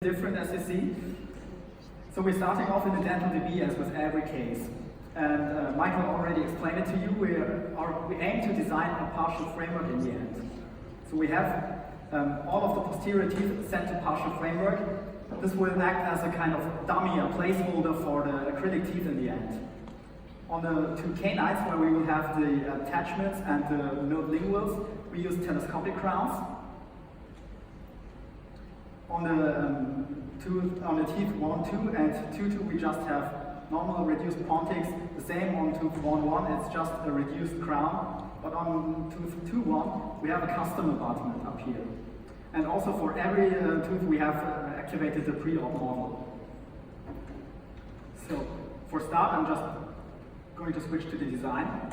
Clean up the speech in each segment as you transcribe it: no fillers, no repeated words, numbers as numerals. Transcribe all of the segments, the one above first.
different, as you see. So we're starting off in the dental DB as with every case. And Michael already explained it to you. We aim to design a partial framework in the end. So we have all of the posterior teeth sent to partial framework. This will act as a kind of dummy, a placeholder for the acrylic teeth in the end. On the two canines, where we will have the attachments and the milled linguals, we use telescopic crowns. On the teeth 1, 2 and 2, 2, we just have normal reduced pontics. The same on tooth 1, 1, it's just a reduced crown. But on tooth 2, 1, we have a custom abutment up here. And also for every tooth we have activated the pre-op model. So for start, I'm just going to switch to the design.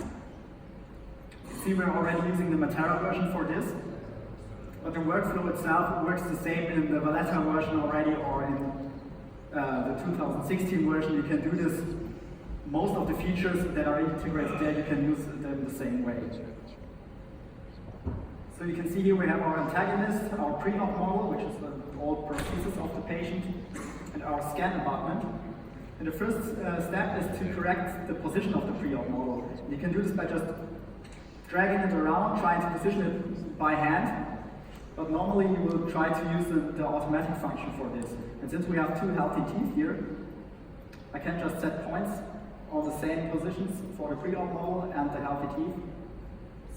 You see we're already using the Matera version for this. But the workflow itself works the same in the Valletta version already, or in the 2016 version. You can do this. Most of the features that are integrated there, you can use them the same way. So you can see here we have our antagonist, our pre-op model, which is all prosthesis of the patient, and our scan abutment. And the first step is to correct the position of the pre-op model. You can do this by just dragging it around, trying to position it by hand. But normally you will try to use the automatic function for this. And since we have two healthy teeth here, I can just set points on the same positions for the pre-op model and the healthy teeth.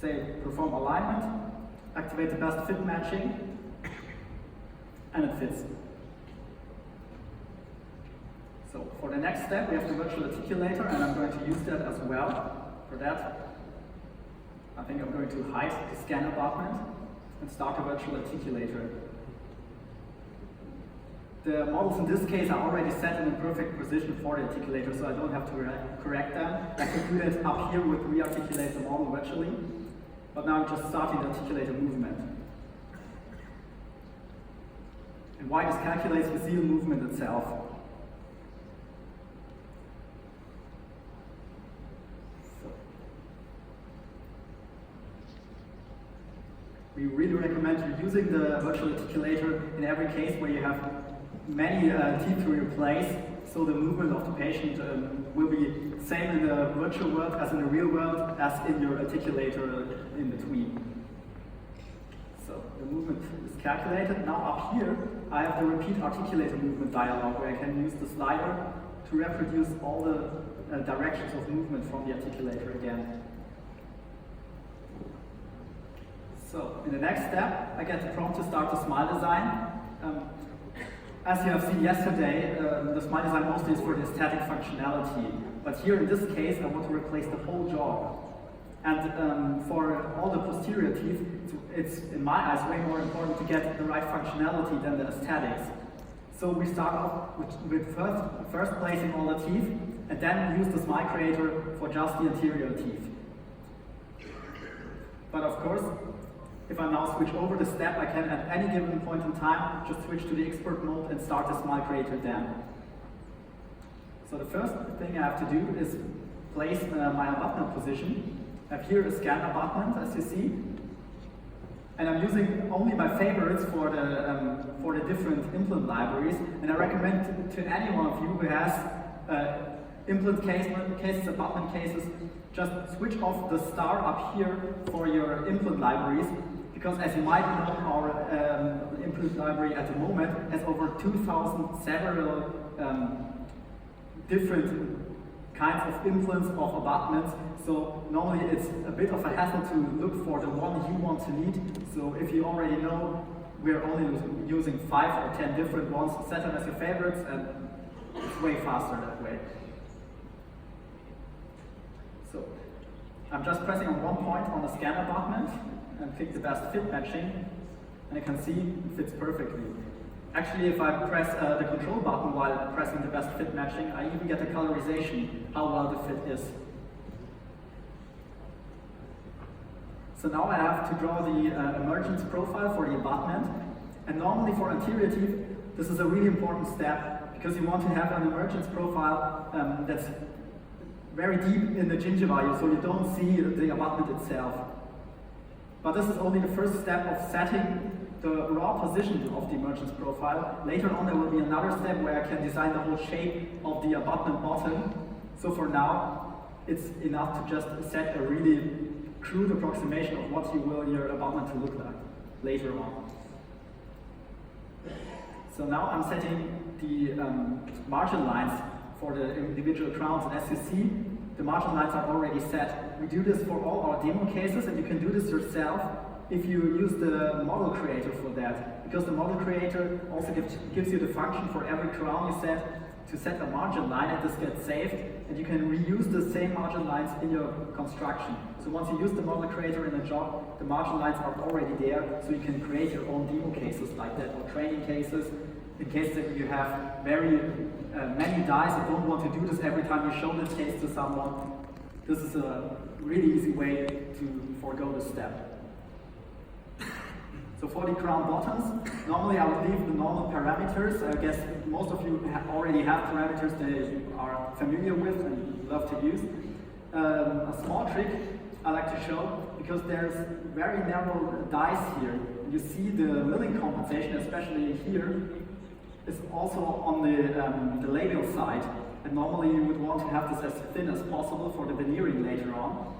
Say, perform alignment, activate the best fit matching, and it fits. So for the next step, we have the virtual articulator, and I'm going to use that as well. For that, I think I'm going to hide the scan abutment and start a virtual articulator. The models in this case are already set in a perfect position for the articulator, so I don't have to correct them. I could do that up here with re-articulate the model virtually, but now I'm just starting the articulator movement. And why this calculates the seal movement itself. We really recommend you using the virtual articulator in every case where you have many teeth to replace, so the movement of the patient will be same in the virtual world as in the real world as in your articulator in between. So the movement is calculated. Now up here I have the repeat articulator movement dialog where I can use the slider to reproduce all the directions of movement from the articulator again. So, in the next step, I get the prompt to start the smile design. As you have seen yesterday, the smile design mostly is for the aesthetic functionality. But here in this case, I want to replace the whole jaw. And for all the posterior teeth, it's, in my eyes, way more important to get the right functionality than the aesthetics. So we start off with first placing all the teeth, and then use the smile creator for just the anterior teeth. But of course, if I now switch over the step, I can at any given point in time just switch to the expert mode and start the smile creator then. So the first thing I have to do is place my abutment position. I have here a scan abutment, as you see. And I'm using only my favorites for the different implant libraries. And I recommend to any one of you who has implant cases, abutment cases, just switch off the star up here for your implant libraries, because as you might know, our implant library at the moment has over 2,000 several different kinds of implants of abutments. So normally it's a bit of a hassle to look for the one you want to need. So if you already know, we're only using 5 or 10 different ones, set them as your favorites, and it's way faster that way. So I'm just pressing on one point on the scan abutment and pick the best fit matching, and you can see it fits perfectly. Actually, if I press the control button while pressing the best fit matching, I even get the colorization, how well the fit is. So now I have to draw the emergence profile for the abutment, and normally for anterior teeth, this is a really important step, because you want to have an emergence profile that's very deep in the gingiva, so you don't see the abutment itself. But this is only the first step of setting the raw position of the emergence profile. Later on there will be another step where I can design the whole shape of the abutment bottom. So for now, it's enough to just set a really crude approximation of what you will your abutment to look like later on. So now I'm setting the margin lines for the individual crowns, and as you see, the margin lines are already set. We do this for all our demo cases, and you can do this yourself if you use the model creator for that, because the model creator also gives you the function for every crown you set to set a margin line, and this gets saved, and you can reuse the same margin lines in your construction. So once you use the model creator in a job, the margin lines are already there, so you can create your own demo cases like that, or training cases, in case that you have very many dies and don't want to do this every time you show this case to someone. This is a really easy way to forego this step. So for the crown bottoms, normally I would leave the normal parameters. I guess most of you already have parameters that you are familiar with and love to use. A small trick I like to show, because there's very narrow dies here. And you see the milling compensation, especially here, is also on the labial side. And normally you would want to have this as thin as possible for the veneering later on.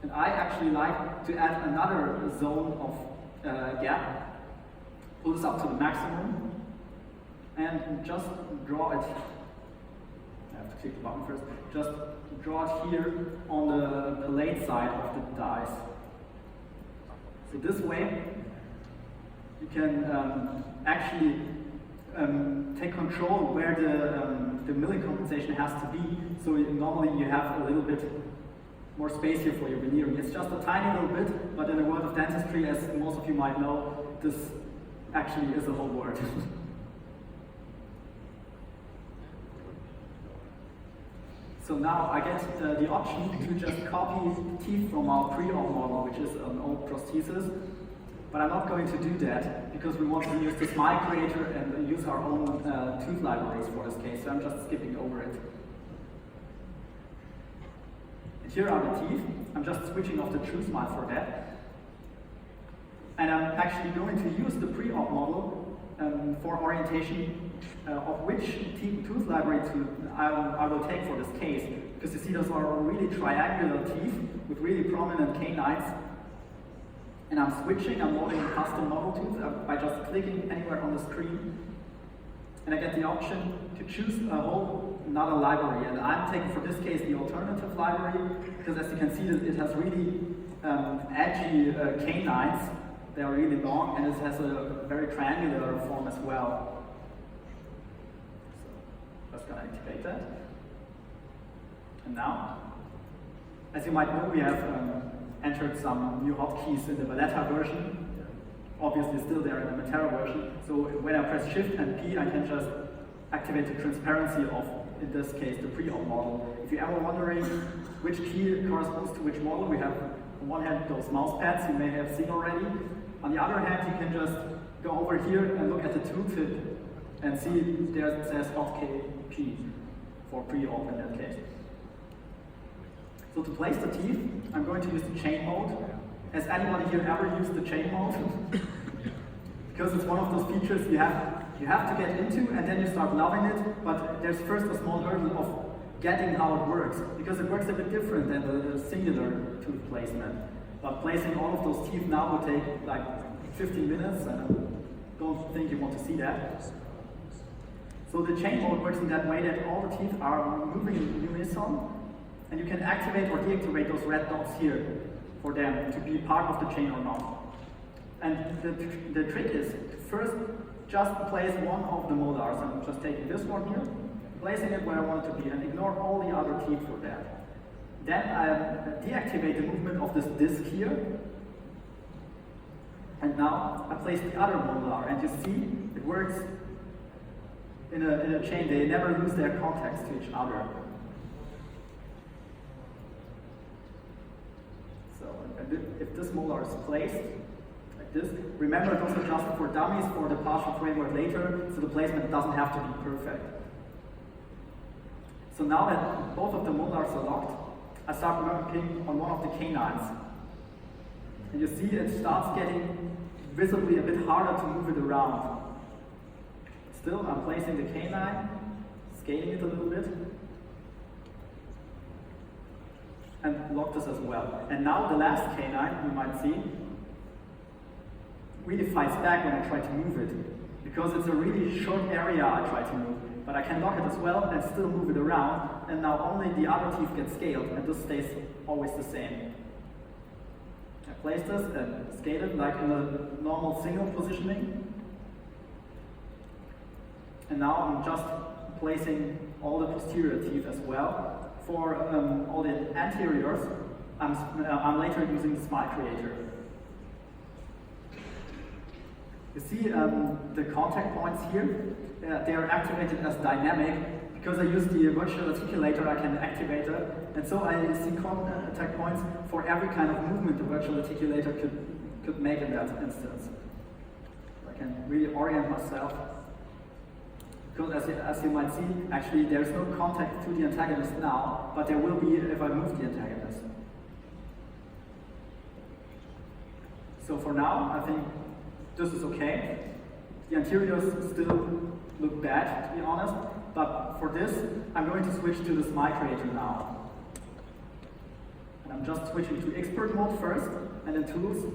And I actually like to add another zone of gap, pull this up to the maximum, and just draw it. I have to click the button first. Just draw it here on the late side of the dies. So this way, you can actually take control where the milling compensation has to be. So normally you have a little bit more space here for your veneering. It's just a tiny little bit, but in the world of dentistry, as most of you might know, this actually is a whole word. So now I get the option to just copy teeth from our pre-op model, which is an old prosthesis. But I'm not going to do that, because we want to use the smile creator and use our own tooth libraries for this case, so I'm just skipping over it. Here are the teeth. I'm just switching off the true smile for that. And I'm actually going to use the pre-op model for orientation of which tooth library I will take for this case. Because you see those are really triangular teeth with really prominent canines. And I'm loading a custom model tooth by just clicking anywhere on the screen. And I get the option to choose another library, and I'm taking for this case the alternative library, because as you can see it has really edgy canines. They are really long, and it has a very triangular form as well. So just gonna activate that. And now, as you might know, we have entered some new hotkeys in the Matera version. Obviously still there in the Matera version. So when I press Shift and P, I can just activate the transparency of, in this case, the pre-op model. If you're ever wondering which key corresponds to which model, we have on one hand those mouse pads you may have seen already. On the other hand, you can just go over here and look at the tooltip and see there it says hotkey P for pre-op in that case. So to place the teeth, I'm going to use the chain mode. Has anybody here ever used the chain mode? Because it's one of those features you have to get into, and then you start loving it, but there's first a small hurdle of getting how it works, because it works a bit different than the singular tooth placement. But placing all of those teeth now will take like 15 minutes, and I don't think you want to see that. So the chain mode works in that way that all the teeth are moving in unison, and you can activate or deactivate those red dots here for them to be part of the chain or not. And the trick is to first just place one of the molars. I'm just taking this one here, placing it where I want it to be, and ignore all the other teeth for that. Then I deactivate the movement of this disc here, and now I place the other molar, and you see it works in a chain. They never lose their contacts to each other. So if this molar is placed like this, remember it was adjusted for dummies for the partial framework later, so the placement doesn't have to be perfect. So now that both of the molars are locked, I start working on one of the canines. And you see it starts getting visibly a bit harder to move it around. Still, I'm placing the canine, scaling it a little bit, and lock this as well. And now the last canine, you might see, really fights back when I try to move it, because it's a really short area I try to move, but I can lock it as well and still move it around, and now only the other teeth get scaled, and this stays always the same. I place this and scale it like in a normal single positioning, and now I'm just placing all the posterior teeth as well. For all the anteriors, I'm later using the smile creator. You see the contact points here, they are activated as dynamic. Because I use the virtual articulator, I can activate it, and so I see contact points for every kind of movement the virtual articulator could make in that instance. I can really orient myself. Because as you might see, actually there's no contact to the antagonist now, but there will be if I move the antagonist. So for now, I think this is okay. The anteriors still look bad, to be honest, but for this, I'm going to switch to the smile creator now. And I'm just switching to expert mode first, and in tools,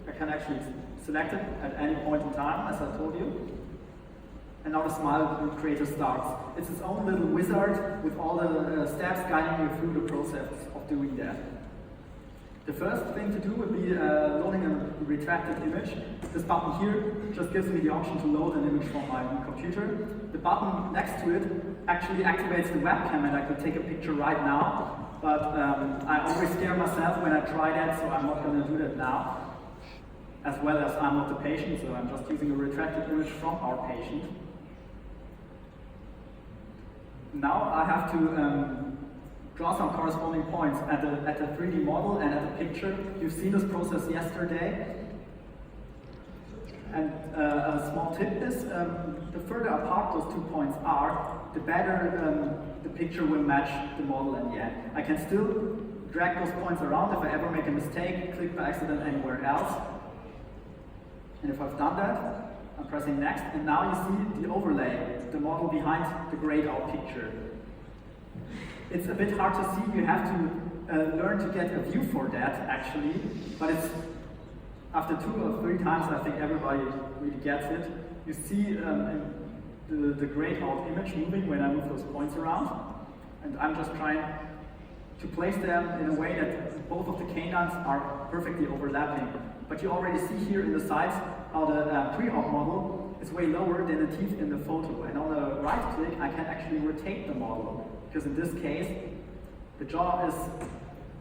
I can actually select it at any point in time, as I told you. And now the smile creator starts. It's its own little wizard with all the steps guiding you through the process of doing that. The first thing to do would be loading a retracted image. This button here just gives me the option to load an image from my computer. The button next to it actually activates the webcam, and I could take a picture right now. But I always scare myself when I try that, so I'm not going to do that now. As well as I'm not the patient, so I'm just using a retracted image from our patient. Now I have to draw some corresponding points at the 3D model and at the picture. You've seen this process yesterday. And a small tip is, the further apart those 2 points are, the better the picture will match the model in the end. I can still drag those points around if I ever make a mistake, click by accident anywhere else. And if I've done that, I'm pressing next, and now you see the overlay, the model behind the grayed out picture. It's a bit hard to see, you have to learn to get a view for that actually, but it's after 2 or 3 times I think everybody really gets it. You see the grayed out image moving when I move those points around, and I'm just trying to place them in a way that both of the canines are perfectly overlapping. But you already see here in the sides how the pre-op model is way lower than the teeth in the photo. And on the right click, I can actually rotate the model, because in this case, the jaw is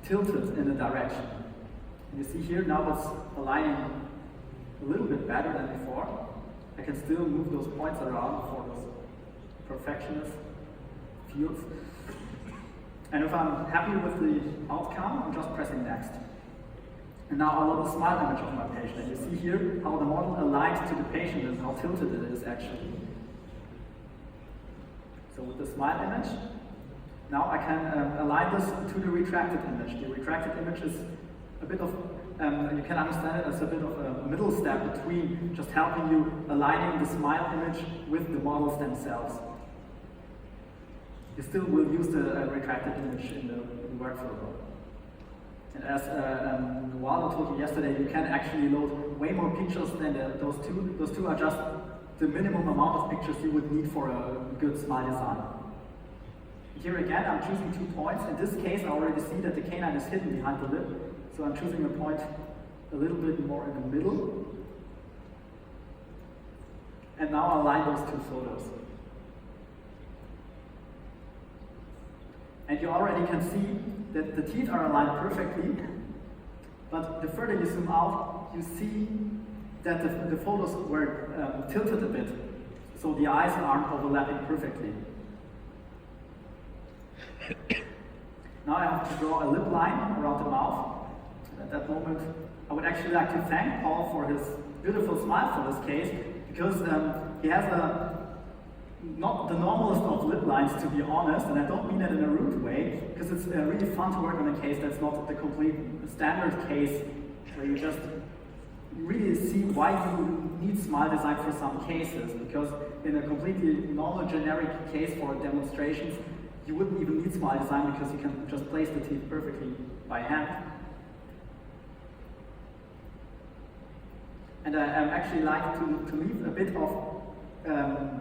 tilted in a direction. And you see here, now it's aligning a little bit better than before. I can still move those points around for those perfectionist fields. And if I'm happy with the outcome, I'm just pressing next. And now I'll load a smile image of my patient. And you see here how the model aligns to the patient and how tilted it is actually. So with the smile image, now I can align this to the retracted image. The retracted image is a bit of, you can understand it as a bit of a middle step between just helping you aligning the smile image with the models themselves. You still will use the retracted image in the workflow. And as Waldo told you yesterday, you can actually load way more pictures than those two. Those two are just the minimum amount of pictures you would need for a good smile design. Here again, I'm choosing 2 points. In this case, I already see that the canine is hidden behind the lip. So I'm choosing a point a little bit more in the middle. And now I'll align those 2 photos. And you already can see that the teeth are aligned perfectly, but the further you zoom out, you see that the photos were tilted a bit, so the eyes aren't overlapping perfectly. Now I have to draw a lip line around the mouth. At that moment, I would actually like to thank Paul for his beautiful smile for this case, because he has not the normalest of lip lines, to be honest, and I don't mean that in a rude way, because it's really fun to work on a case that's not the complete standard case where you just you really see why you need smile design for some cases, because in a completely normal generic case for demonstrations, you wouldn't even need smile design because you can just place the teeth perfectly by hand. And I actually like to leave a bit of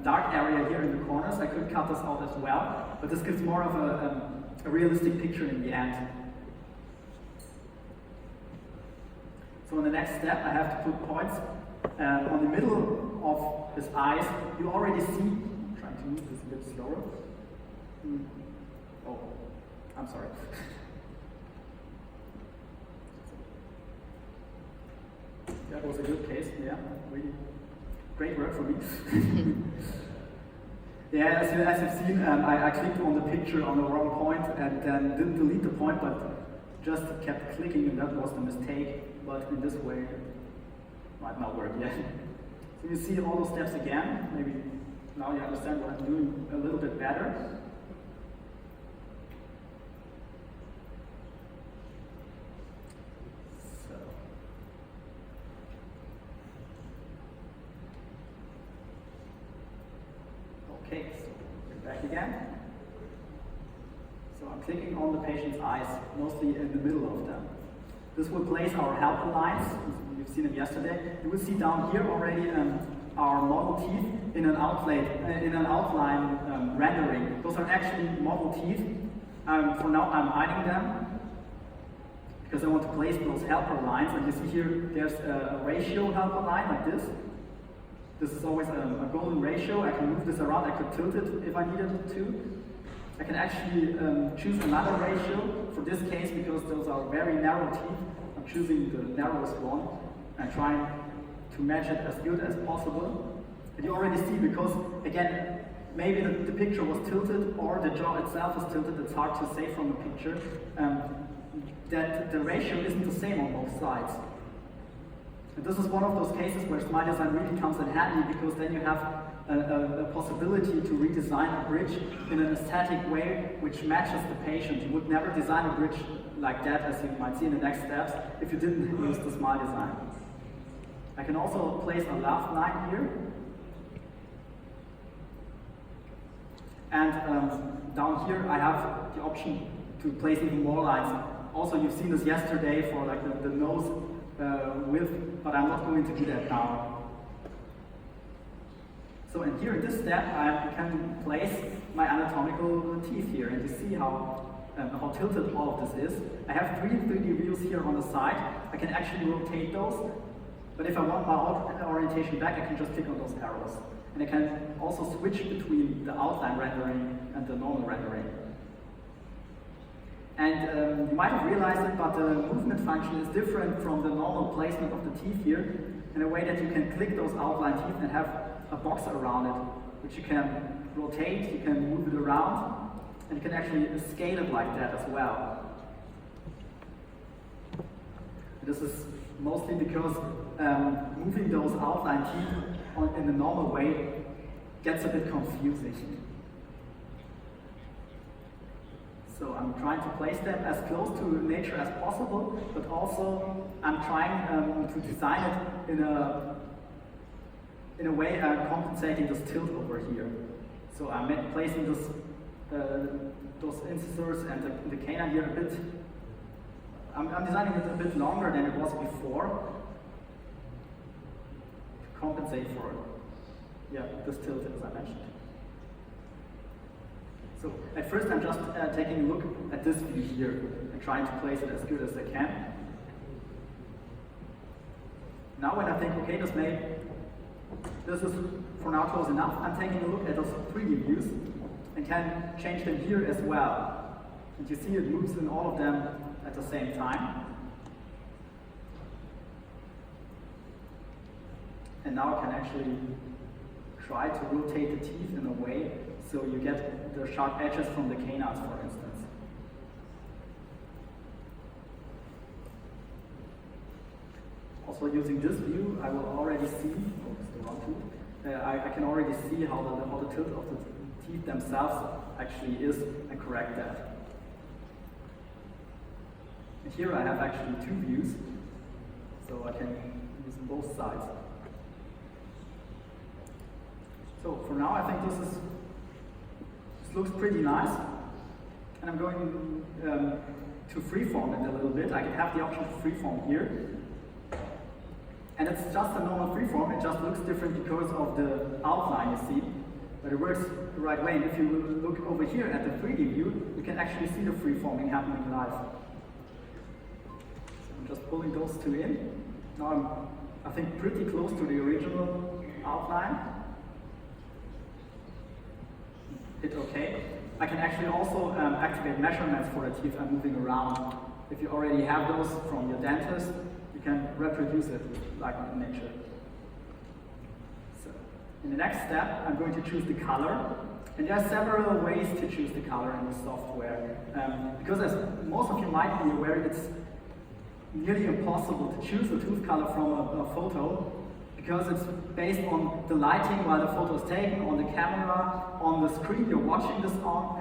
dark area here in the corners. I could cut this out as well, but this gives more of a realistic picture in the end. So in the next step, I have to put points on the middle of his eyes. You already see, I'm trying to move this a bit slower. Oh, I'm sorry. That was a good case, yeah, really great work for me. Yeah, as you've seen, I clicked on the picture on the wrong point and then didn't delete the point, but just kept clicking, and that was the mistake. But in this way, it might not work yet. So you see all those steps again. Maybe now you understand what I'm doing a little bit better. Okay, so we're back again. So I'm clicking on the patient's eyes, mostly in the middle of them. This will place our helper lines. You've seen it yesterday. You will see down here already our model teeth in an outline rendering. Those are actually model teeth. For now, I'm hiding them because I want to place those helper lines. And you see here, there's a ratio helper line like this. This is always a golden ratio. I can move this around. I could tilt it if I needed to. I can actually choose another ratio for this case because those are very narrow teeth. I'm choosing the narrowest one and trying to match it as good as possible. And you already see, because again, maybe the picture was tilted or the jaw itself is tilted. It's hard to say from the picture that the ratio isn't the same on both sides. And this is one of those cases where smile design really comes in handy, because then you have a possibility to redesign a bridge in an aesthetic way which matches the patient. You would never design a bridge like that, as you might see in the next steps, if you didn't use the smile design. I can also place a laugh line here. And down here I have the option to place even more lines. Also, you've seen this yesterday for like the nose width, but I'm not going to do that now. So in here, in this step, I can place my anatomical teeth here, and you see how tilted all of this is. I have 3D views here on the side. I can actually rotate those, but if I want my orientation back, I can just click on those arrows. And I can also switch between the outline rendering and the normal rendering. And you might have realized it, but the movement function is different from the normal placement of the teeth here, in a way that you can click those outline teeth and have a box around it, which you can rotate, you can move it around, and you can actually scale it like that as well. This is mostly because moving those outline teeth in the normal way gets a bit confusing. So I'm trying to place that as close to nature as possible, but also I'm trying to design it in a way compensating this tilt over here. So I'm placing those incisors and the canine here a bit. I'm designing it a bit longer than it was before to compensate for this tilt, as I mentioned. So at first I'm just taking a look at this view here and trying to place it as good as I can. Now when I think, okay, this is for now close enough, I'm taking a look at those 3D views and can change them here as well. And you see it moves in all of them at the same time. And now I can actually try to rotate the teeth in a way so you get the sharp edges from the canines, for instance. Also using this view, I will already see, it's the wrong tool, I can already see how the tilt of the teeth themselves actually is and correct that. And here I have actually two views, so I can using both sides. So for now, I think this looks pretty nice. And I'm going to freeform it a little bit. I can have the option to freeform here. And it's just a normal freeform, it just looks different because of the outline you see. But it works the right way. And if you look over here at the 3D view, you can actually see the freeforming happening live. So I'm just pulling those two in. Now I'm, I think, pretty close to the original outline. Hit OK. I can actually also activate measurements for the teeth I'm moving around. If you already have those from your dentist, you can reproduce it like in nature. So, in the next step, I'm going to choose the color. And there are several ways to choose the color in the software. Because as most of you might be aware, it's nearly impossible to choose the tooth color from a photo, because it's based on the lighting while the photo is taken, on the camera, on the screen you're watching this on.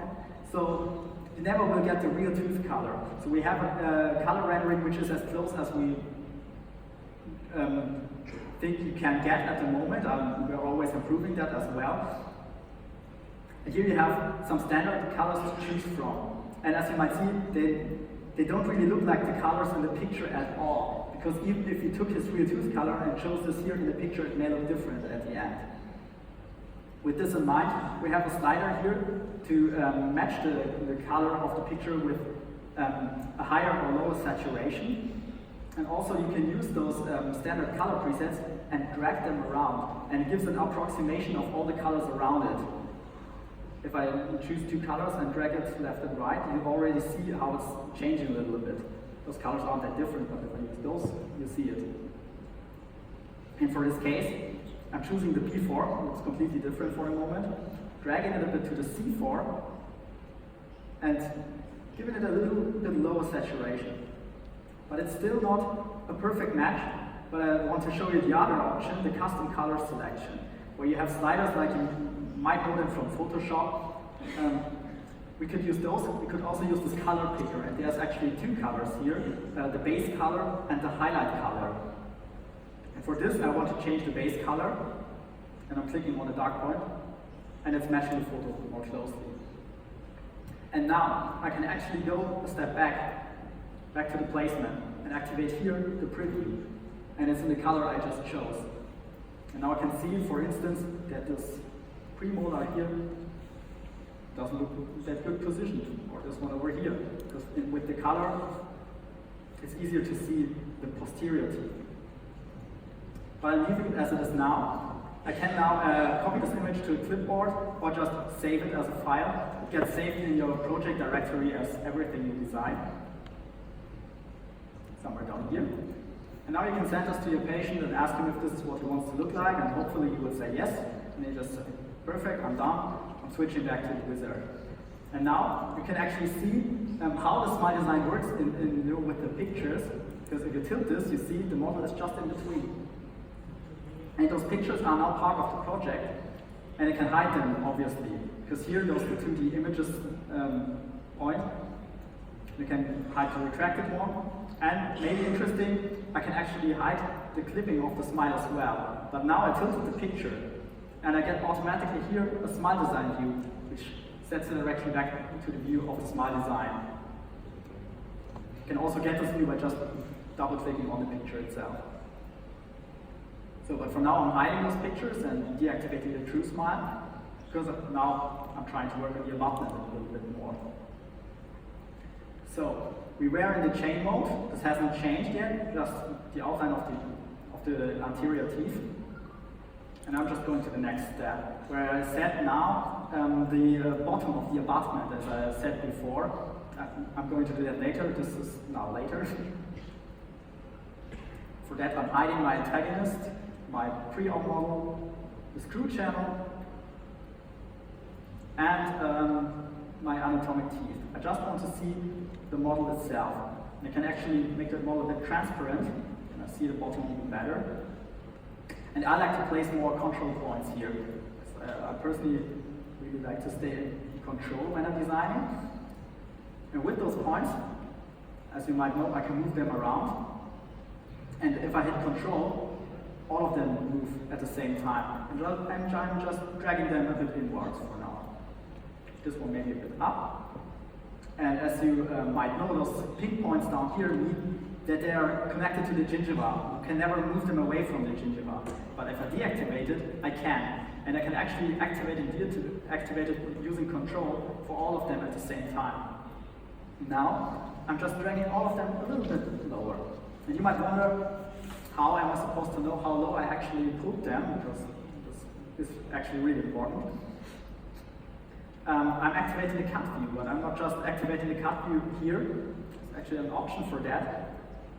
So you never will get the real tooth color. So we have a color rendering which is as close as we think you can get at the moment. We're always improving that as well. And here you have some standard colors to choose from. And as you might see, they don't really look like the colors in the picture at all. Because even if you took his real tooth color and chose this here in the picture, it may look different at the end. With this in mind, we have a slider here to match the color of the picture with a higher or lower saturation. And also you can use those standard color presets and drag them around. And it gives an approximation of all the colors around it. If I choose two colors and drag it left and right, you already see how it's changing a little bit. Those colors aren't that different, but if I use those, you see it. And for this case, I'm choosing the P4, it's completely different for a moment, dragging it a bit to the C4, and giving it a little bit lower saturation. But it's still not a perfect match, but I want to show you the other option, the custom color selection, where you have sliders like you might know them from Photoshop. We could use those. We could also use this color picker, and there's actually two colors here, the base color and the highlight color. And for this, I want to change the base color, and I'm clicking on the dark point, and it's matching the photo more closely. And now, I can actually go a step back to the placement, and activate here the preview, and it's in the color I just chose. And now I can see, for instance, that this premolar here doesn't look that good positioned, or this one over here, because with the color, it's easier to see the posterior teeth. But I'm leaving it as it is now. I can now copy this image to a clipboard, or just save it as a file. It gets saved in your project directory as everything you design, somewhere down here. And now you can send this to your patient and ask him if this is what he wants to look like, and hopefully he will say yes, and he just say, perfect, I'm done. I'm switching back to the wizard. And now you can actually see how the smile design works with the pictures, because if you tilt this, you see the model is just in between. And those pictures are now part of the project, and you can hide them, obviously, because here those 2D images point. You can hide the retracted one, and maybe interesting, I can actually hide the clipping of the smile as well. But now I tilted the picture, and I get automatically here a smile design view, which sets the direction back to the view of the smile design. You can also get this view by just double-clicking on the picture itself. So, but for now I'm hiding those pictures and deactivating the true smile, because now I'm trying to work on the abutment a little bit more. So, we were in the chain mode. This hasn't changed yet, just the outline of the anterior teeth. And I'm just going to the next step, where I set now the bottom of the abutment, as I said before. I'm going to do that later. This is now later. For that, I'm hiding my antagonist, my pre-op model, the screw channel, and my anatomic teeth. I just want to see the model itself. And I can actually make the model a bit transparent, and I see the bottom even better. And I like to place more control points here. I personally really like to stay in control when I'm designing. And with those points, as you might know, I can move them around. And if I hit control, all of them move at the same time. And I'm just dragging them a bit inwards for now. This one maybe a bit up. And as you might know, those pink points down here mean that they are connected to the gingiva. You can never move them away from the gingiva. But if I deactivate it, I can. And I can actually activate and deactivate it using control for all of them at the same time. Now, I'm just dragging all of them a little bit lower. And you might wonder, how am I supposed to know how low I actually put them? Because this is actually really important. I'm activating the cut view, but I'm not just activating the cut view here. There's actually an option for that.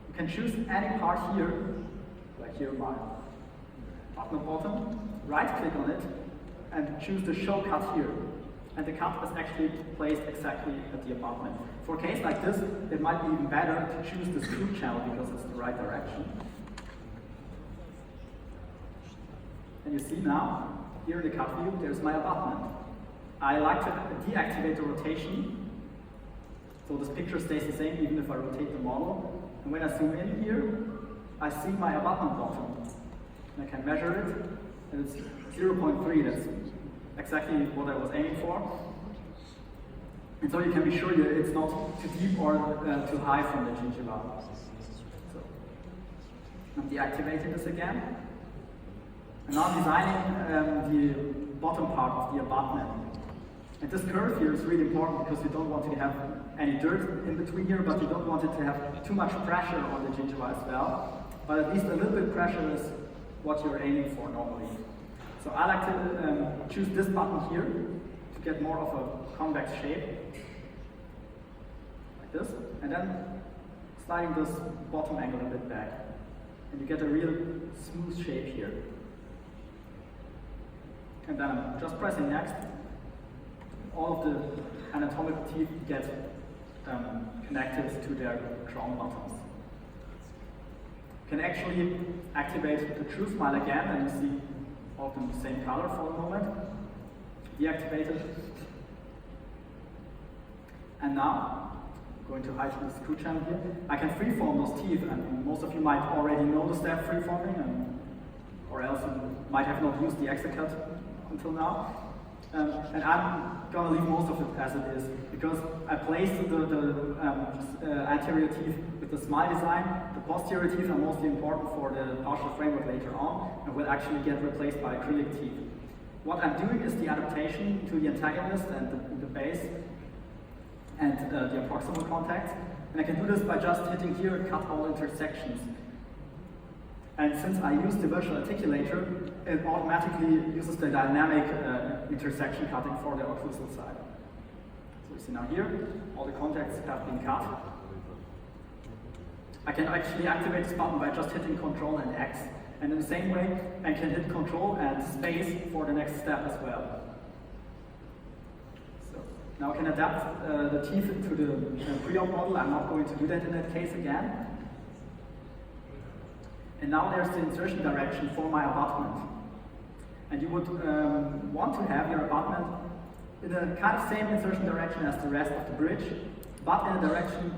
You can choose any part here, like here my button bottom, right-click on it, and choose the show cut here. And the cut is actually placed exactly at the abutment. For a case like this, it might be even better to choose the screw channel because it's the right direction. And you see now, here in the cut view, there's my abutment. I like to deactivate the rotation, so this picture stays the same even if I rotate the model. And when I zoom in here, I see my abutment bottom. And I can measure it, and it's 0.3. That's exactly what I was aiming for. And so you can be sure it's not too deep or too high from the gingiva. So I'm deactivating this again. And now I'm designing the bottom part of the abutment. And this curve here is really important because you don't want to have any dirt in between here, but you don't want it to have too much pressure on the gingiva as well. But at least a little bit pressure is what you're aiming for normally. So I like to choose this button here to get more of a convex shape, like this, and then sliding this bottom angle a bit back. And you get a real smooth shape here. And then I'm just pressing next. All of the anatomical teeth get connected to their crown buttons. You can actually activate the true smile again, and you see all of them the same color for a moment. Deactivate it. And now, going to hide the screw channel here, I can freeform those teeth, and most of you might already know the step freeforming, or else you might have not used the Exocad until now. And I'm going to leave most of it as it is, because I placed the anterior teeth with the smile design. The posterior teeth are mostly important for the partial framework later on, and will actually get replaced by acrylic teeth. What I'm doing is the adaptation to the antagonist and the base, and the approximal contacts. And I can do this by just hitting here, cut all intersections. And since I use the virtual articulator, it automatically uses the dynamic intersection cutting for the occlusal side. So you see now here, all the contacts have been cut. I can actually activate this button by just hitting Ctrl and X. And in the same way, I can hit Ctrl and space for the next step as well. So now I can adapt the teeth to the pre-op model. I'm not going to do that in that case again. And now there's the insertion direction for my abutment. And you would want to have your abutment in the kind of same insertion direction as the rest of the bridge, but in a direction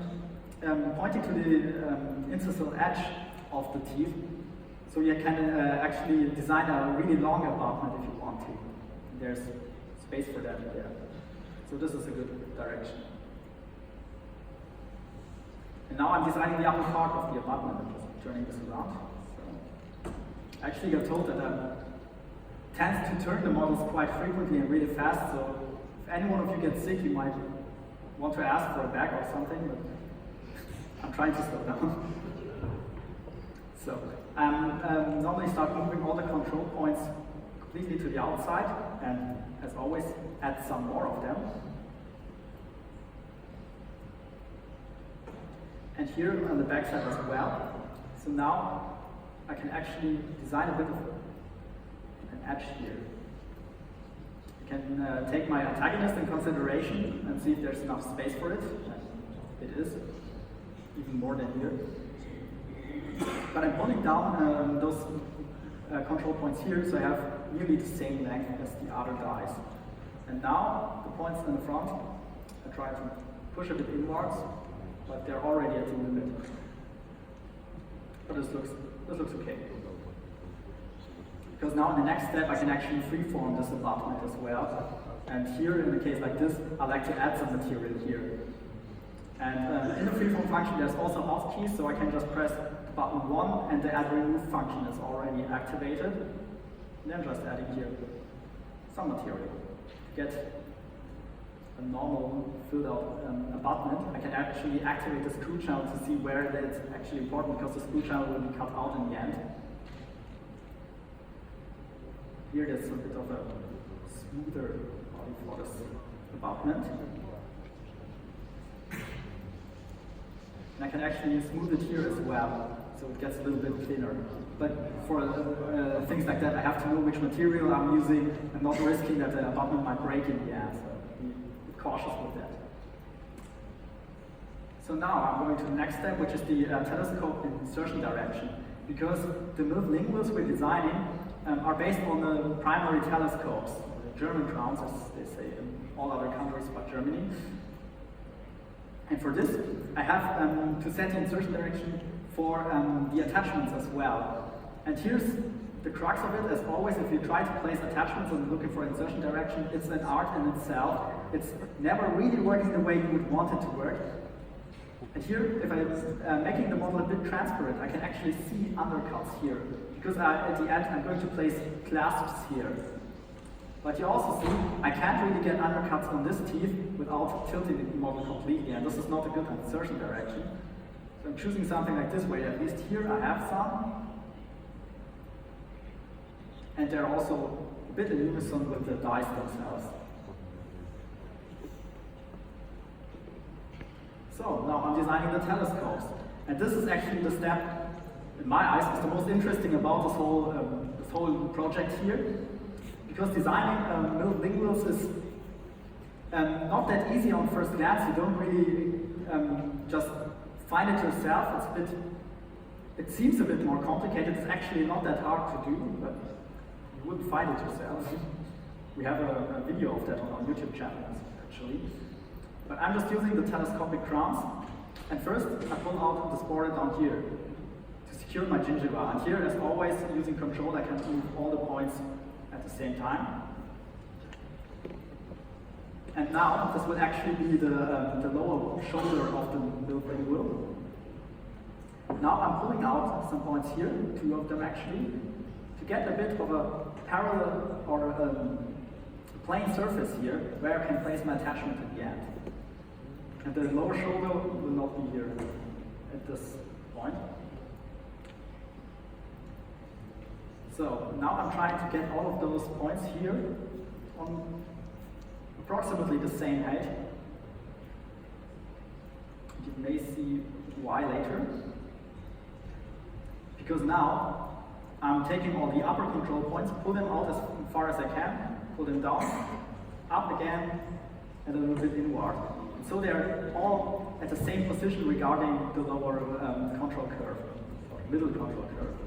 pointing to the incisal edge of the teeth. So you can actually design a really long abutment if you want to. There's space for that there. So this is a good direction. And now I'm designing the upper part of the abutment. I'm just turning this around. So I actually got told that I tend to turn the models quite frequently and really fast, so if any one of you gets sick, you might want to ask for a bag or something, but I'm trying to slow down. So I'm normally start moving all the control points completely to the outside, and as always, add some more of them. And here on the back side as well. So now I can actually design a bit of an edge here. I can take my antagonist in consideration and see if there's enough space for it. And it is, even more than here. But I'm pulling down those control points here, so I have nearly the same length as the other dies. And now the points in the front, I try to push a bit inwards, but they're already at the limit. But this looks okay. Because now in the next step I can actually freeform this abutment as well. And here, in a case like this, I like to add some material here. And in the freeform function there's also Alt keys, so I can just press button 1 and the add remove function is already activated. And then just adding here some material. To get a normal filled out abutment, I can actually activate the screw channel to see where it's actually important, because the screw channel will be cut out in the end. Here there's a bit of a smoother body for this abutment. And I can actually smooth it here as well, so it gets a little bit thinner. But for things like that, I have to know which material I'm using and not risking that the abutment might break in the end. So be cautious with that. So now I'm going to the next step, which is the telescope insertion direction. Because the linguals we're designing are based on the primary telescopes, the German crowns, as they say in all other countries but Germany. And for this, I have to set the insertion direction for the attachments as well. And here's the crux of it. As always, if you try to place attachments and looking for insertion direction, it's an art in itself. It's never really working the way you would want it to work. And here, if I'm making the model a bit transparent, I can actually see undercuts here. Because at the end, I'm going to place clasps here. But you also see, I can't really get undercuts on this teeth without tilting the model completely, and this is not a good insertion direction. So I'm choosing something like this way. At least here I have some. And they're also a bit in unison with the dice themselves. So now I'm designing the telescopes. And this is actually the step, in my eyes, is the most interesting about this whole project here. Because designing middle linguals is not that easy on first glance. You don't really just find it yourself. It seems a bit more complicated. It's actually not that hard to do, but you wouldn't find it yourself. We have a video of that on our YouTube channel, actually. But I'm just using the telescopic crowns. And first, I pull out this border down here to secure my gingiva. And here, as always, using control, I can move all the points at the same time. And now, this will actually be the lower shoulder of the middle lingual. Now I'm pulling out some points here, 2 of them actually, to get a bit of a parallel or a plane surface here where I can place my attachment at the end. And the lower shoulder will not be here at this point. So now I'm trying to get all of those points here on approximately the same height. You may see why later. Because now I'm taking all the upper control points, pull them out as far as I can, pull them down, up again, and a little bit inward. And so they're all at the same position regarding the lower control curve, or middle control curve.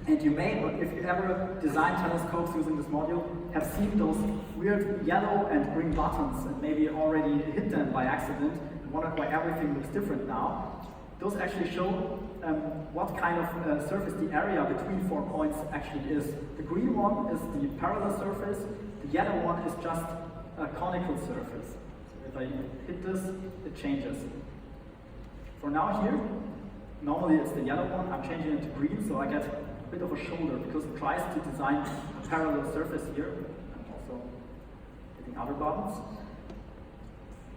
And you may, if you ever design telescopes using this module, have seen those weird yellow and green buttons and maybe already hit them by accident and wondered why everything looks different now. Those actually show what kind of surface the area between 4 points actually is. The green one is the parallel surface, the yellow one is just a conical surface. So if I hit this, it changes. For now here, normally it's the yellow one, I'm changing it to green, so I get a bit of a shoulder because it tries to design a parallel surface here. I'm also hitting other buttons.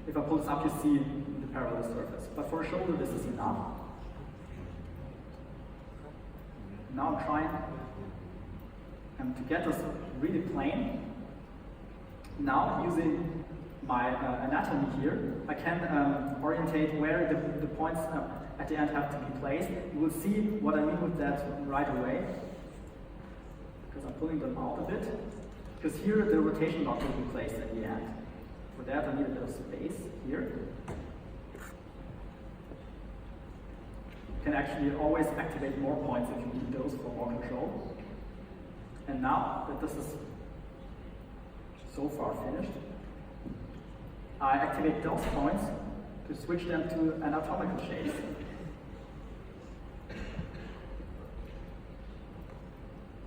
If I pull this up, you see the parallel surface. But for a shoulder, this is enough. Now I'm trying to get this really plain. Now, using my anatomy here, I can orientate where the points at the end have to be placed. You will see what I mean with that right away, because I'm pulling them out a bit. Because here the rotation lock will be placed at the end. For that I need a bit of space here. You can actually always activate more points if you need those for more control. And now that this is so far finished, I activate those points to switch them to anatomical shapes.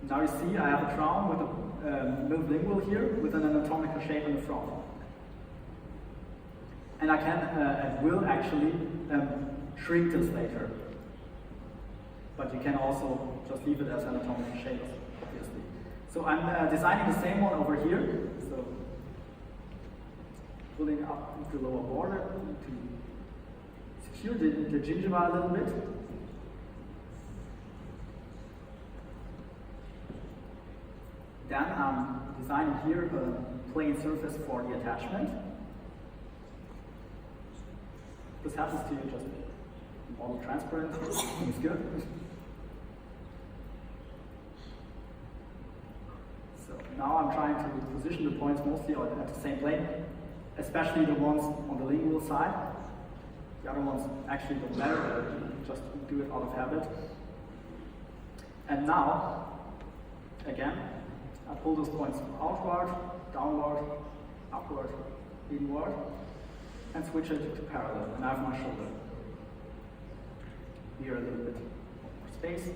Now you see I have a crown with a lingual here with an anatomical shape in the front. And I can and will actually shrink this later. But you can also just leave it as anatomical shape, obviously. So I'm designing the same one over here. So pulling up the lower border to secure the gingiva a little bit. Then I'm designing here a plane surface for the attachment. This happens to you just all transparent. It's good. So now I'm trying to position the points mostly at the same plane, especially the ones on the lingual side. The other ones actually don't matter, just do it out of habit. And now, again, I pull those points outward, downward, upward, inward, and switch it to parallel. And I have my shoulder. Here a little bit more space.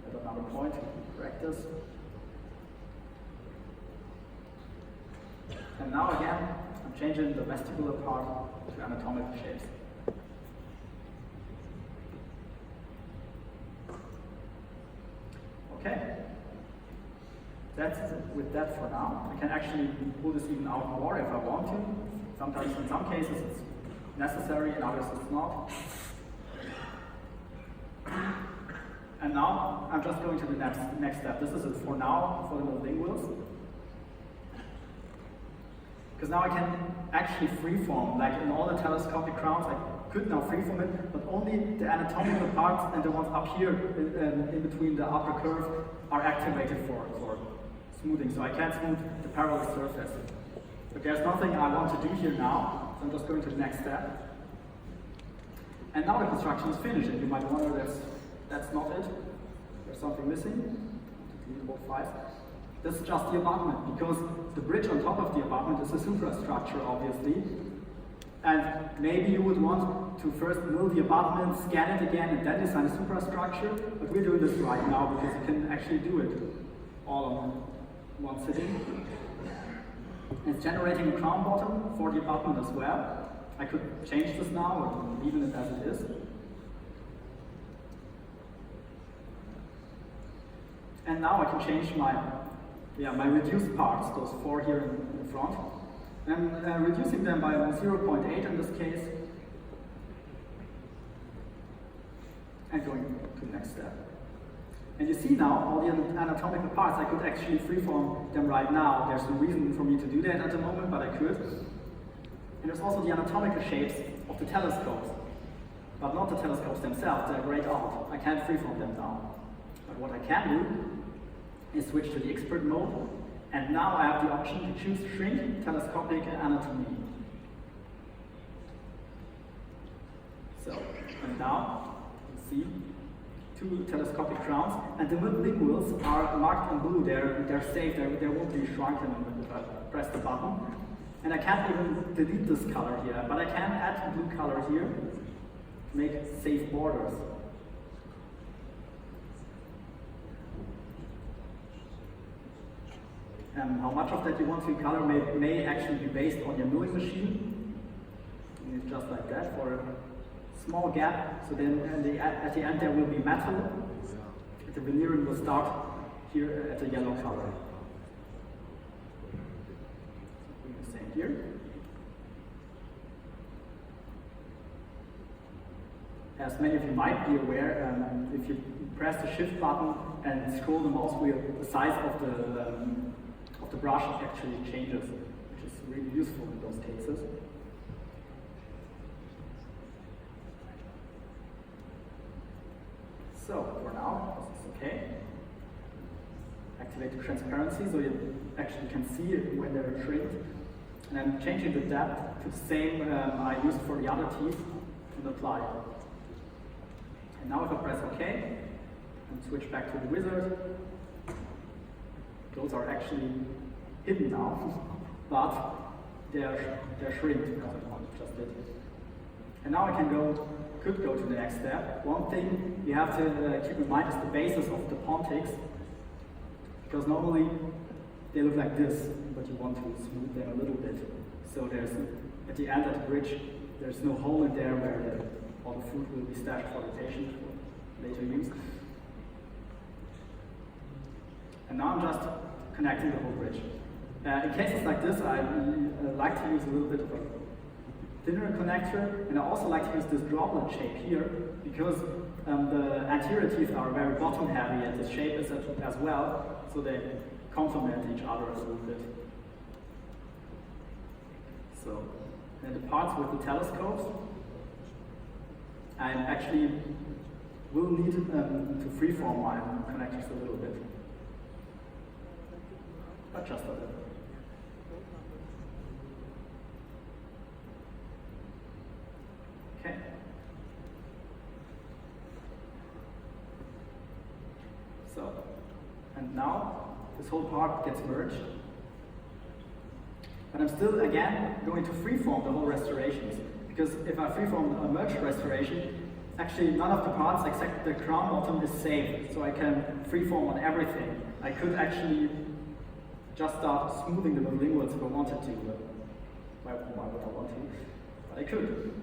At another point, correct this. And now again, I'm changing the vestibular part to anatomical shapes. Okay. That's with that for now. I can actually pull this even out more if I want to. Sometimes, in some cases, it's necessary, in others, it's not. And now, I'm just going to the next step. This is it for now, for the linguals. Because now I can actually freeform, like in all the telescopic crowns, I could now freeform it, but only the anatomical parts and the ones up here in between the upper curve are activated for smoothing, so I can't smooth the parallel surface. But there's nothing I want to do here now, so I'm just going to the next step. And now the construction is finished, and you might wonder that's not it. There's something missing. Delete both files. This is just the abutment, because the bridge on top of the abutment is a superstructure, obviously. And maybe you would want to first mill the abutment, scan it again, and then design a superstructure. But we're doing this right now because you can actually do it all on one sitting. It's generating a crown bottom for the abutment as well. I could change this now or leave it as it is. And now I can change my reduced parts, those four here in the front. I'm reducing them by 0.8 in this case. And going to the next step. And you see now all the anatomical parts, I could actually freeform them right now. There's no reason for me to do that at the moment, but I could. And there's also the anatomical shapes of the telescopes, but not the telescopes themselves. They're grayed out. I can't freeform them now. But what I can do is switch to the expert mode, and now I have the option to choose shrink, telescopic, and anatomy. So, and now you see two telescopic crowns, and the linguals are marked in blue. They're safe. They won't be shrunken if I press the button. And I can't even delete this color here, but I can add blue color here to make safe borders. How much of that you want to color may actually be based on your milling machine. And it's just like that for a small gap. So then at the end there will be metal. The veneering will start here at a yellow color. The same here. As many of you might be aware, if you press the shift button and scroll the mouse wheel, the size of the brush actually changes, which is really useful in those cases. So for now, this is okay. Activate the transparency so you actually can see it when they're shrinked. And I'm changing the depth to the same I used for the other teeth and apply. And now if I press OK and switch back to the wizard, those are actually hidden now, but they're shrinked because I just did. And now I could go to the next step. One thing you have to keep in mind is the basis of the pontics. Because normally they look like this, but you want to smooth them a little bit. So there's, at the end of the bridge, there's no hole in there where all the food will be stashed for rotation for later use. And now I'm just connecting the whole bridge. In cases like this, I like to use a little bit of a thinner connector, and I also like to use this droplet shape here, because the anterior teeth are very bottom heavy, and the shape is as well, so they complement each other a little bit. So, and the parts with the telescopes, I actually will need to freeform my connectors a little bit. But just a little. Okay. So, and now this whole part gets merged. But I'm still, again, going to freeform the whole restorations. Because if I freeform a merged restoration, actually none of the parts except the crown bottom is safe. So I can freeform on everything. I could actually just start smoothing the linguals if I wanted to. Why would I want to? But I could.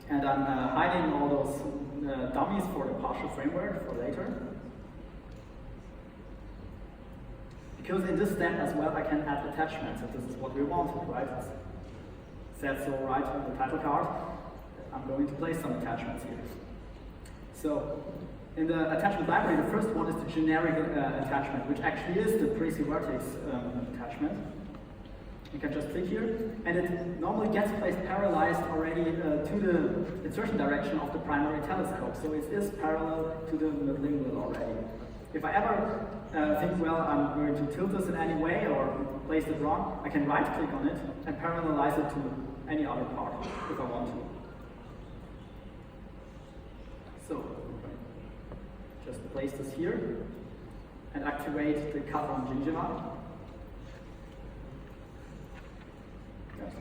And I'm hiding all those dummies for the partial framework for later. Because in this step as well, I can add attachments, and this is what we wanted, right? It says so right on the title card. I'm going to place some attachments here. So, in the attachment library, the first one is the generic attachment, which actually is the Prezi-Vertex attachment. You can just click here, and it normally gets placed parallelized already to the insertion direction of the primary telescope. So it is parallel to the midlingual already. If I ever think, well, I'm going to tilt this in any way or place it wrong, I can right-click on it and parallelize it to any other part if I want to. So, just place this here and activate the cut on gingiva. Yes.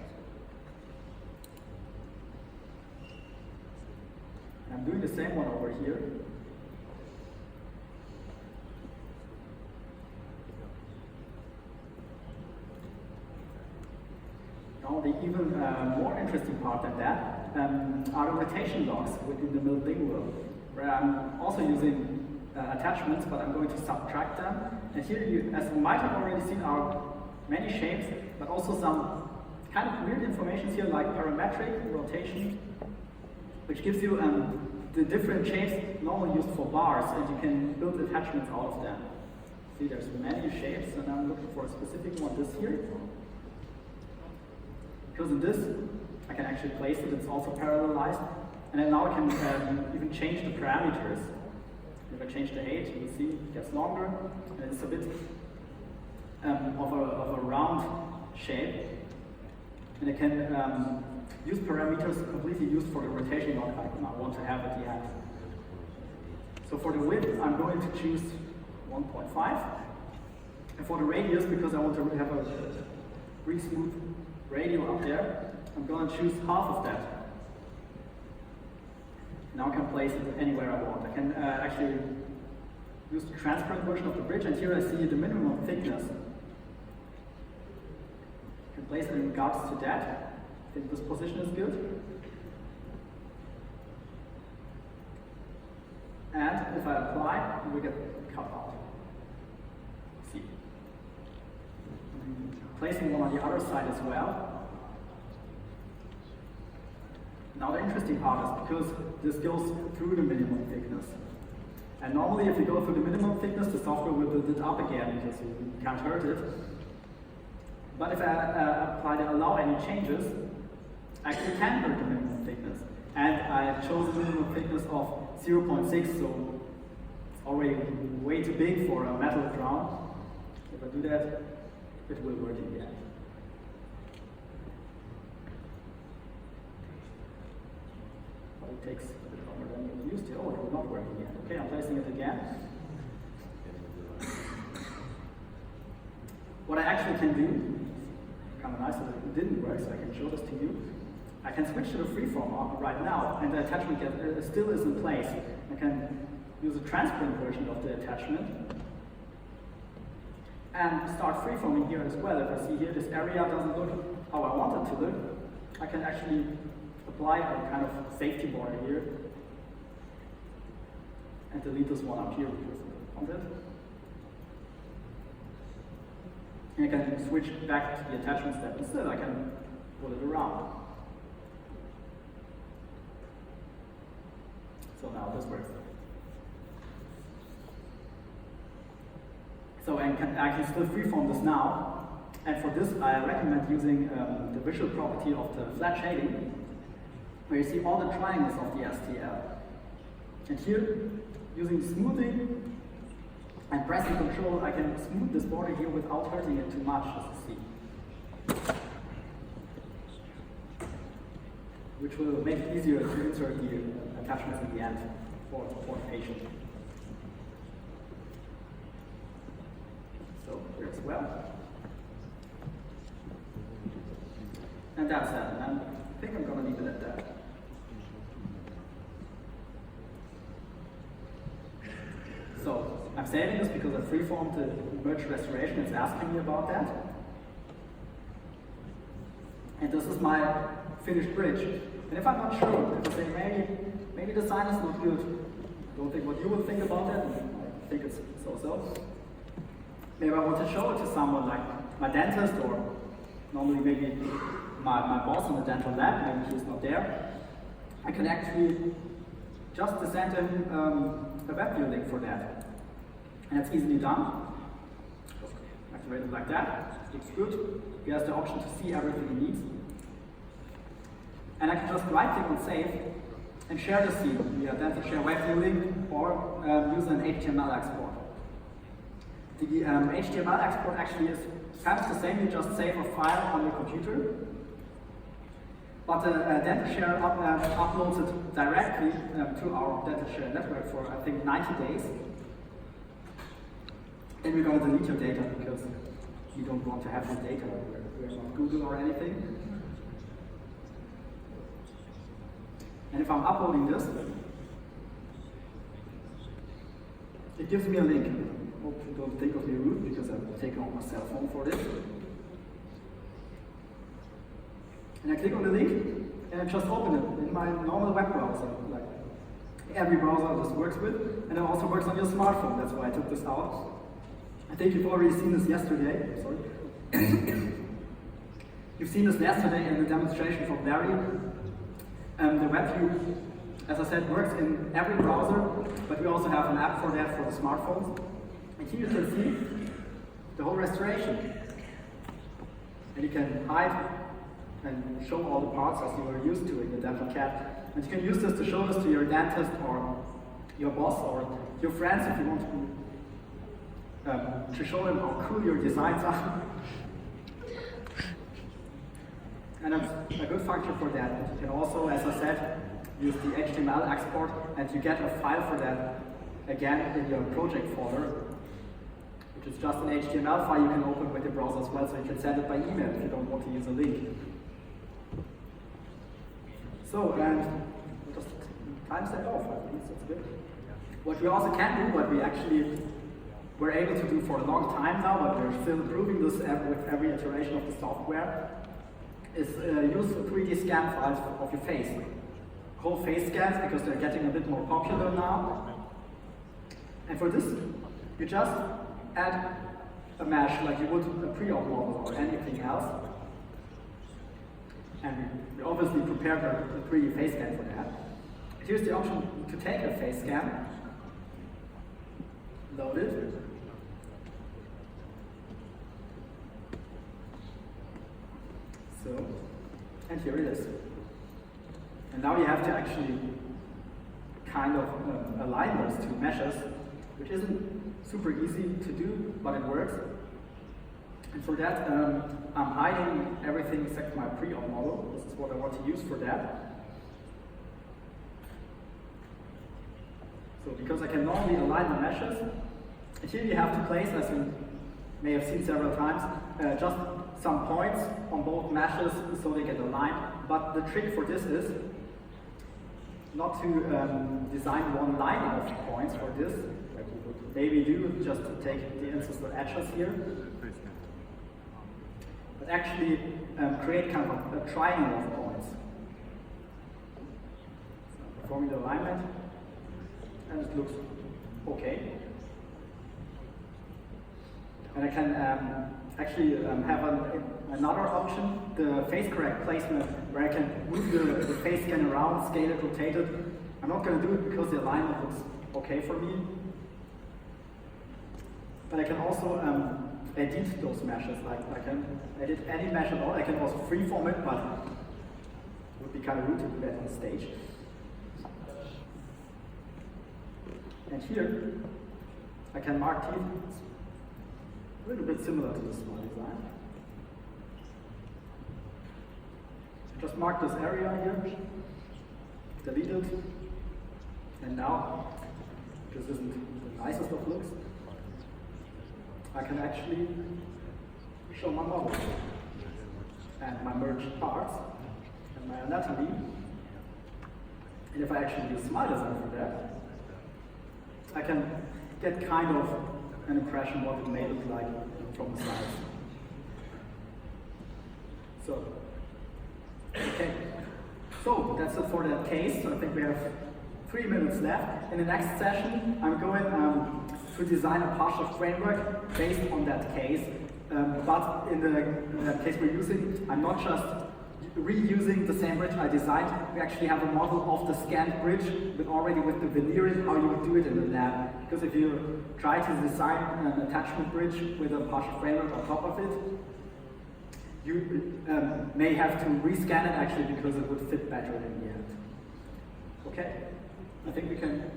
I'm doing the same one over here. Now, the even more interesting part than that are the rotation logs within the midlingual, where I'm also using attachments, but I'm going to subtract them. And here, as you might have already seen, are many shapes, but also some kind of weird information here, like parametric rotation, which gives you the different shapes normally used for bars, and you can build attachments out of them. See, there's many shapes, and I'm looking for a specific one, this here. Because in this, I can actually place it, it's also parallelized, and then now I can even change the parameters. If I change the height, you will see it gets longer, and it's a bit of a round shape. And I can use parameters completely used for the rotation log I want to have at the end. So for the width, I'm going to choose 1.5. And for the radius, because I want to have a really smooth radial up there, I'm going to choose half of that. Now I can place it anywhere I want. I can actually use the transparent version of the bridge, and here I see the minimum thickness. I can place it in regards to that. I think this position is good. And if I apply, we get cut out. See. Placing one on the other side as well. Now the interesting part is because this goes through the minimum thickness. And normally if you go through the minimum thickness, the software will build it up again because you can't hurt it. But if I apply the allow any changes, I actually can hurt the minimum thickness. And I chose a minimum thickness of 0.6, so it's already way too big for a metal crown. If I do that, it will work in the end. But it takes a bit longer than you used to. Oh, it will not work in the end. Okay, I'm placing it again. What I actually can do, kind of nice that it didn't work, so I can show this to you. I can switch to the freeform right now, and the attachment still is in place. I can use a transparent version of the attachment. and start freeforming here as well. If I see here this area doesn't look how I want it to look, I can actually apply a kind of safety border here and delete this one up here because I don't want it. And I can switch back to the attachment step. Instead, I can pull it around. So now this works. So I can still freeform this now. And for this, I recommend using the visual property of the flat shading, where you see all the triangles of the STL. And here, using smoothing and pressing control, I can smooth this border here without hurting it too much, as you see. Which will make it easier to insert the attachments in the end for the patient. So here as well. And that's that. And I think I'm going to leave it at that. So I'm saving this because I freeformed the merge restoration. It's asking me about that. And this is my finished bridge. And if I'm not sure, if I say maybe the sign is not good, don't think what you will think about it. I think it's so-so. Maybe I want to show it to someone like my dentist, or normally maybe my boss in the dental lab, maybe he's not there. I can actually just send him a web view link for that. And it's easily done. Just activate it like that. Looks good. He has the option to see everything he needs. And I can just right-click on Save and share the scene via dental share web view link, or use an HTML export. The HTML export actually is kind of the same. You just save a file on your computer. But dental share uploads it directly to our dental share network for, I think, 90 days. Then we're going to delete your data because you don't want to have this data. We're not Google or anything. And if I'm uploading this, it gives me a link. Hope you don't think of me rude because I've taken out my cell phone for this. And I click on the link and I just open it in my normal web browser, like every browser this works with, and it also works on your smartphone. That's why I took this out. I think you've already seen this yesterday. Sorry. You've seen this yesterday in the demonstration from Barry. The web view, as I said, works in every browser, but we also have an app for that for the smartphones. And here you can see the whole restoration. And you can hide and show all the parts as you were used to in the DentalCAD. And you can use this to show this to your dentist or your boss or your friends if you want to show them how cool your designs are. And it's a good function for that. You can also, as I said, use the HTML export, and you get a file for that again in your project folder, which is just an HTML file you can open with your browser as well, so you can send it by email if you don't want to use a link. So, and just times that off, at least that's good. What we also can do, what we actually were able to do for a long time now, but we're still improving this with every iteration of the software, is use 3D scan files of your face. Whole face scans, because they're getting a bit more popular now. And for this, you just add a mesh like you would a pre-op model or anything else. And we obviously prepared a 3D face scan for that. Here's the option to take a face scan, load it, so, and here it is. And now you have to actually kind of align those two meshes, which isn't super easy to do, but it works. And for that, I'm hiding everything except my pre-op model. This is what I want to use for that. So because I can normally align the meshes, and here you have to place, as you may have seen several times, just some points on both meshes so they get aligned. But the trick for this is not to design one line of points for this. Like you would maybe do just to take the instances edges here. But actually create kind of a triangle of points. So performing the alignment, and it looks okay. And I can actually have another option, the face correct placement, where I can move the face scan around, scale it, rotate it. I'm not going to do it because the alignment looks okay for me. But I can also edit those meshes. Like I can edit any mesh at all. I can also freeform it, but it would be kind of rude to do that on stage. And here, I can mark teeth. A little bit similar to the small design. Just mark this area here, delete it, and now, this isn't the nicest of looks, I can actually show my model and my merged parts and my anatomy. And if I actually use smile design for that, I can get kind of an impression what it may look like from the sides. So, okay. So that's it for that case. So I think we have 3 minutes left. In the next session, I'm going to design a partial framework based on that case. But in the case we're using, I'm not just reusing the same bridge I designed. We actually have a model of the scanned bridge, but already with the veneering, how you would do it in the lab. Because if you try to design an attachment bridge with a partial framework on top of it, you may have to rescan it actually because it would fit better in the end. Okay, I think we can